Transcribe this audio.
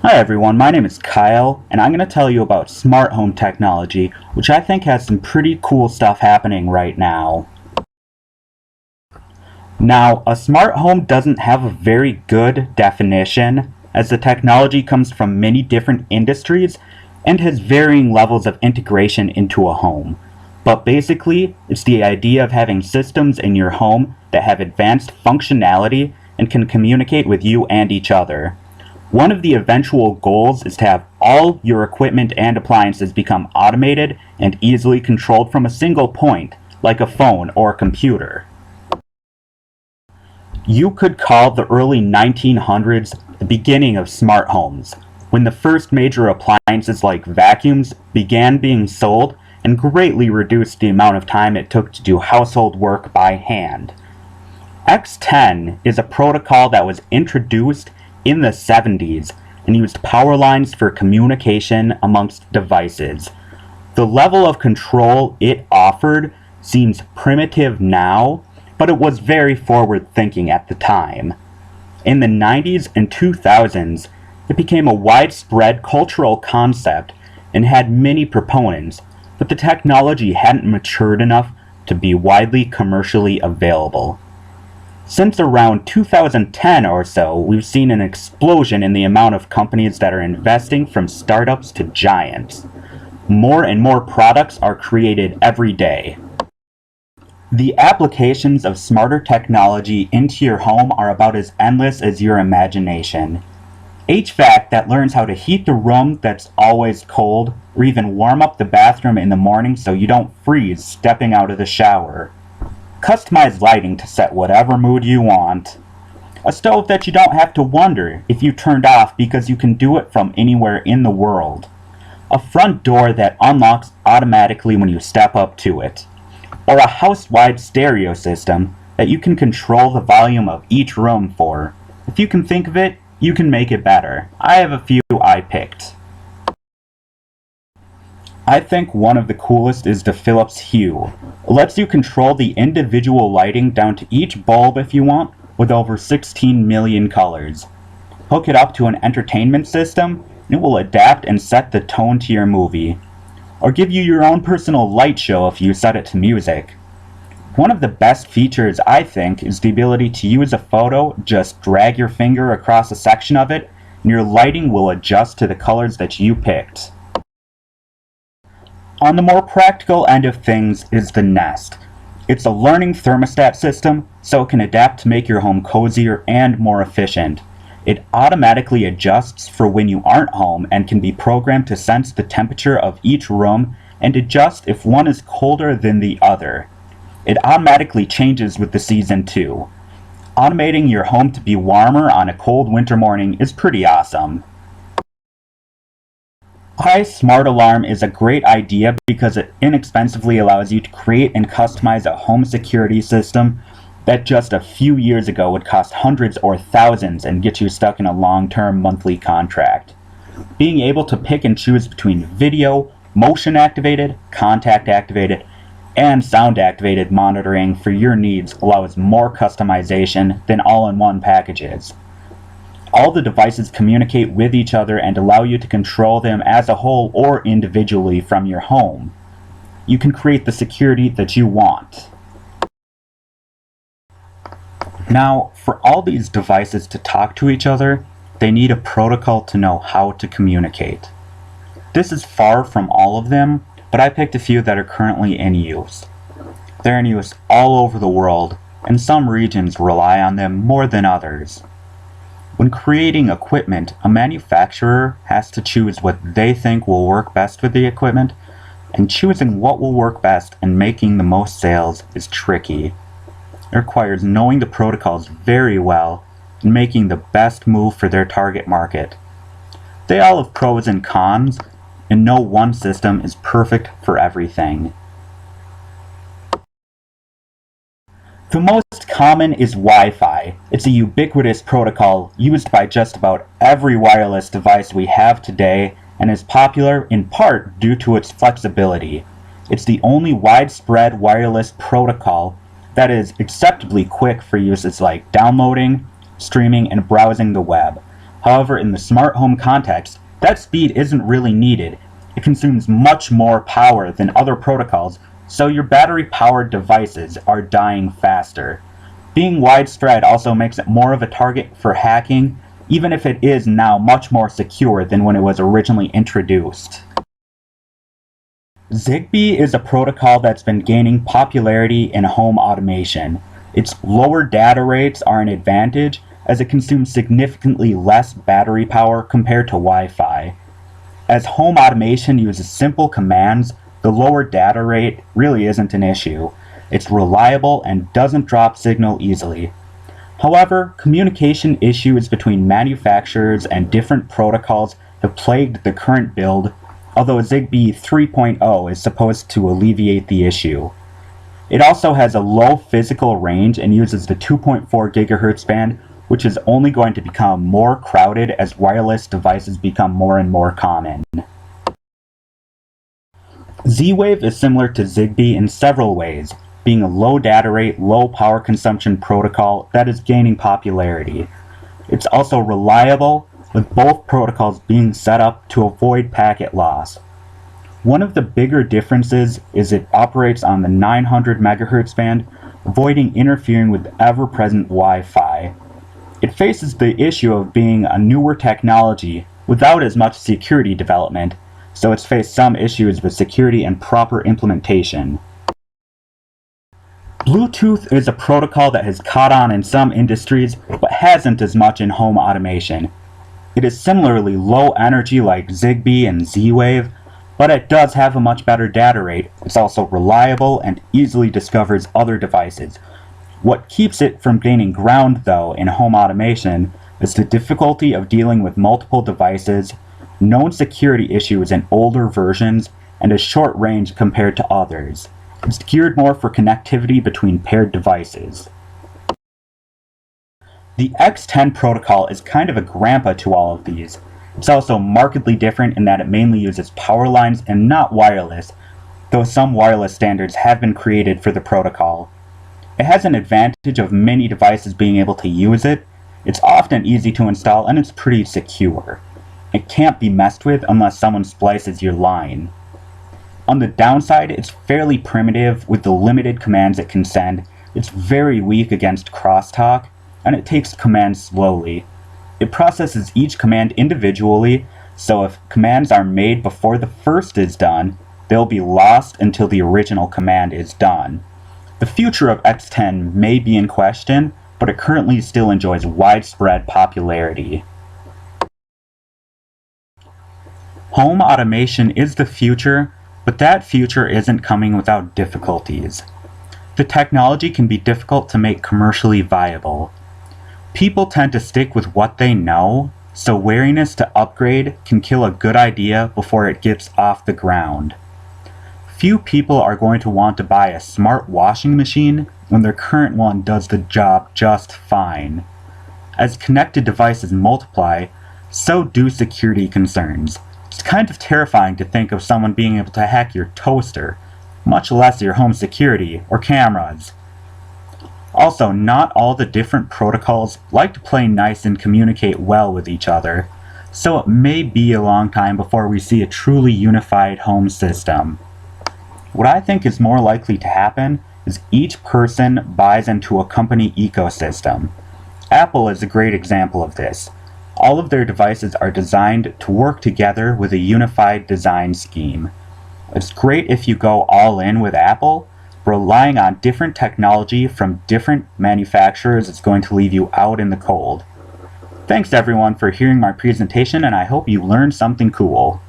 Hi everyone, my name is Kyle, and I'm going to tell you about smart home technology, which I think has some pretty cool stuff happening right now. Now, a smart home doesn't have a very good definition, as the technology comes from many different industries and has varying levels of integration into a home. But basically, it's the idea of having systems in your home that have advanced functionality and can communicate with you and each other. One of the eventual goals is to have all your equipment and appliances become automated and easily controlled from a single point, like a phone or a computer. You could call the early 1900s the beginning of smart homes, when the first major appliances like vacuums began being sold and greatly reduced the amount of time it took to do household work by hand. X10 is a protocol that was introduced in the 70s and used power lines for communication amongst devices. The level of control it offered seems primitive now, but it was very forward-thinking at the time. In the 90s and 2000s, it became a widespread cultural concept and had many proponents, but the technology hadn't matured enough to be widely commercially available. Since around 2010 or so, we've seen an explosion in the amount of companies that are investing, from startups to giants. More and more products are created every day. The applications of smarter technology into your home are about as endless as your imagination. HVAC that learns how to heat the room that's always cold, or even warm up the bathroom in the morning so you don't freeze stepping out of the shower. Customized lighting to set whatever mood you want. A stove that you don't have to wonder if you turned off because you can do it from anywhere in the world. A front door that unlocks automatically when you step up to it. Or a house-wide stereo system that you can control the volume of each room for. If you can think of it, you can make it better. I have a few I picked. I think one of the coolest is the Philips Hue. It lets you control the individual lighting down to each bulb if you want, with over 16 million colors. Hook it up to an entertainment system, and it will adapt and set the tone to your movie. Or give you your own personal light show if you set it to music. One of the best features, I think, is the ability to use a photo, just drag your finger across a section of it, and your lighting will adjust to the colors that you picked. On the more practical end of things is the Nest. It's a learning thermostat system, so it can adapt to make your home cozier and more efficient. It automatically adjusts for when you aren't home and can be programmed to sense the temperature of each room and adjust if one is colder than the other. It automatically changes with the season too. Automating your home to be warmer on a cold winter morning is pretty awesome. Smart Alarm is a great idea because it inexpensively allows you to create and customize a home security system that just a few years ago would cost hundreds or thousands and get you stuck in a long-term monthly contract. Being able to pick and choose between video, motion activated, contact activated, and sound activated monitoring for your needs allows more customization than all-in-one packages. All the devices communicate with each other and allow you to control them as a whole or individually from your home. You can create the security that you want. Now, for all these devices to talk to each other, they need a protocol to know how to communicate. This is far from all of them, but I picked a few that are currently in use. They're in use all over the world, and some regions rely on them more than others. When creating equipment, a manufacturer has to choose what they think will work best with the equipment, and choosing what will work best and making the most sales is tricky. It requires knowing the protocols very well and making the best move for their target market. They all have pros and cons, and no one system is perfect for everything. The most common is Wi-Fi. It's a ubiquitous protocol used by just about every wireless device we have today and is popular in part due to its flexibility. It's the only widespread wireless protocol that is acceptably quick for uses like downloading, streaming, and browsing the web. However, in the smart home context, that speed isn't really needed. It consumes much more power than other protocols, so your battery-powered devices are dying faster. Being widespread also makes it more of a target for hacking, even if it is now much more secure than when it was originally introduced. Zigbee is a protocol that's been gaining popularity in home automation. Its lower data rates are an advantage, as it consumes significantly less battery power compared to Wi-Fi. As home automation uses simple commands, the lower data rate really isn't an issue. It's reliable and doesn't drop signal easily. However, communication issues between manufacturers and different protocols have plagued the current build, although Zigbee 3.0 is supposed to alleviate the issue. It also has a low physical range and uses the 2.4 GHz band, which is only going to become more crowded as wireless devices become more and more common. Z-Wave is similar to Zigbee in several ways, being a low data rate, low power consumption protocol that is gaining popularity. It's also reliable, with both protocols being set up to avoid packet loss. One of the bigger differences is it operates on the 900 MHz band, avoiding interfering with ever-present Wi-Fi. It faces the issue of being a newer technology without as much security development, so it's faced some issues with security and proper implementation. Bluetooth is a protocol that has caught on in some industries, but hasn't as much in home automation. It is similarly low energy like Zigbee and Z-Wave, but it does have a much better data rate. It's also reliable and easily discovers other devices. What keeps it from gaining ground, though, in home automation is the difficulty of dealing with multiple devices, known security issues in older versions, and a short range compared to others. It's geared more for connectivity between paired devices. The X10 protocol is kind of a grandpa to all of these. It's also markedly different in that it mainly uses power lines and not wireless, though some wireless standards have been created for the protocol. It has an advantage of many devices being able to use it. It's often easy to install and it's pretty secure. It can't be messed with unless someone splices your line. On the downside, it's fairly primitive with the limited commands it can send. It's very weak against crosstalk, and it takes commands slowly. It processes each command individually, so if commands are made before the first is done, they'll be lost until the original command is done. The future of X10 may be in question, but it currently still enjoys widespread popularity. Home automation is the future, but that future isn't coming without difficulties. The technology can be difficult to make commercially viable. People tend to stick with what they know, so wariness to upgrade can kill a good idea before it gets off the ground. Few people are going to want to buy a smart washing machine when their current one does the job just fine. As connected devices multiply, so do security concerns. It's kind of terrifying to think of someone being able to hack your toaster, much less your home security or cameras. Also, not all the different protocols like to play nice and communicate well with each other, so it may be a long time before we see a truly unified home system. What I think is more likely to happen is each person buys into a company ecosystem. Apple is a great example of this. All of their devices are designed to work together with a unified design scheme. It's great if you go all in with Apple. Relying on different technology from different manufacturers is going to leave you out in the cold. Thanks everyone for hearing my presentation, and I hope you learned something cool.